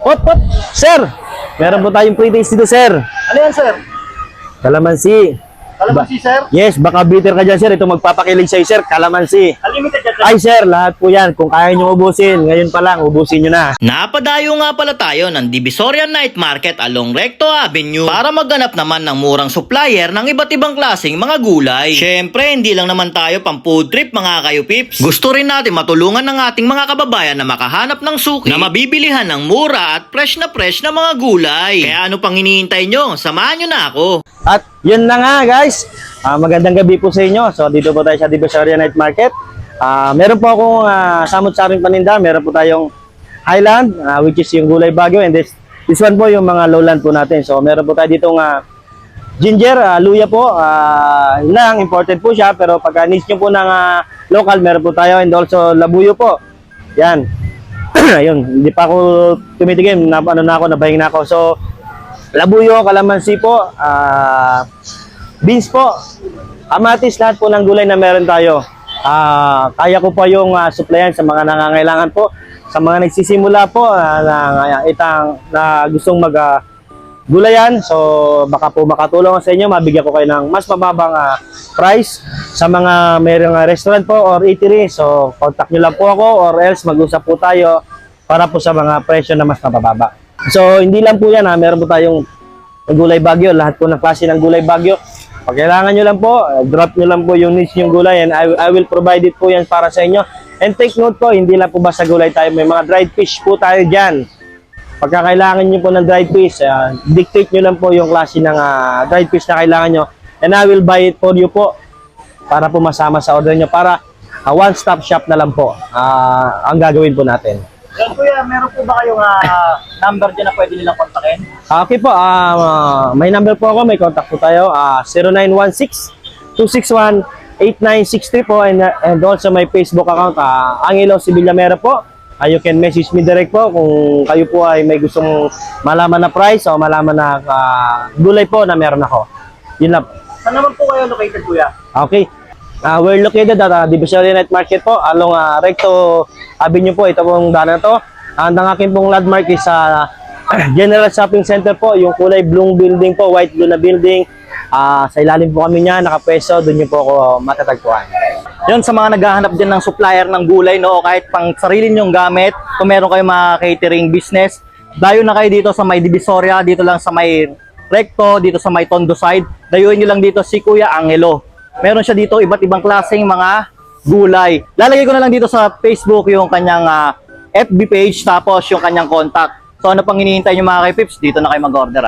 Pot, pot! Sir! Meron po tayong pre-taste dito, sir. Ano yan, sir? Kalamansi. Kalamansi, sir? Yes, baka bitter ka dyan, sir. Ito magpapakilig sa'yo, sir. Kalamansi. Unlimited yan, sir? Ay, sir, lahat po yan. Kung kaya nyo ubusin, ngayon pa lang, ubusin nyo na. Napadayo nga pala tayo ng Divisoria Night Market along Recto Avenue para magganap naman ng murang supplier ng iba't ibang klaseng mga gulay. Syempre, hindi lang naman tayo pang food trip mga kayo pips. Gusto rin natin matulungan ng ating mga kababayan na makahanap ng suki na mabibilihan ng mura at fresh na mga gulay. Kaya ano pang hinihintay nyo? Samahan nyo na ako. At yun na nga, guys. Magandang gabi po sa inyo. So, dito po tayo sa Divisoria Night Market. Meron po akong samot-saring paninda. Meron po tayong Highland, which is yung gulay Baguio. And this one po yung mga lowland po natin. So, meron po tayo ditong ginger, luya po. Lang, imported po siya. Pero pagka needs nyo po ng local, meron po tayo. And also, labuyo po. Yan. Ayun, hindi pa ako tumitigim. Nabahing na ako. So, labuyo, kalamansi po, beans po, kamatis, lahat po ng gulay na meron tayo. Kaya ko pa yung supplyan sa mga nangangailangan po, sa mga nagsisimula po na gustong gulayan. So baka po makatulong sa inyo, mabigyan ko kayo ng mas mababang price sa mga mayroong restaurant po or eatery. So contact nyo lang po ako or else mag-usap po tayo para po sa mga presyo na mas mababa. So, hindi lang po yan meron po tayong gulay Baguio, lahat po ng klase ng gulay Baguio. Pag kailangan nyo lang po, drop nyo lang po yung needs yung gulay and I will provide it po yan para sa inyo. And take note po, hindi lang po basta gulay tayo, may mga dried fish po tayo dyan. Pagka kailangan nyo po ng dried fish, dictate nyo lang po yung klase ng dried fish na kailangan nyo and I will buy it for you po para po masama sa order nyo para one-stop shop na lang po ang gagawin po natin. Yan, kuya, meron po ba kayong number dyan na pwede nilang kontakin? Okay po, may number po ako, may contact po tayo, 0916-261-8963 po, and also my Facebook account, Angelo C. Villamera po. You can message me direct po kung kayo po ay may gustong malaman na price o malaman na gulay po na meron ako. Yun lang. Saan naman po kayo located, kuya? Okay. We're located at Divisoria Night Market po, along Recto Avenue po. Ito pong daan na to. Ang aking pong landmark is General Shopping Center po, yung kulay blue building po, white blue na building. Sa ilalim po kami niya, nakapwesto, doon niyo po ako matatagpuan. Yun, sa mga naghahanap din ng supplier ng gulay, no, kahit pang sarili nyong gamit, kung meron kayong mga catering business, dayo na kayo dito sa may Divisoria, dito lang sa may Recto, dito sa may Tondo side. Dayuin nyo lang dito si Kuya Angelo. Meron siya dito iba't ibang klaseng mga gulay. Lalagay ko na lang dito sa Facebook yung kanyang FB page tapos yung kanyang contact. So ano pang hinihintay nyo mga kay Pips? Dito na kayo mag-order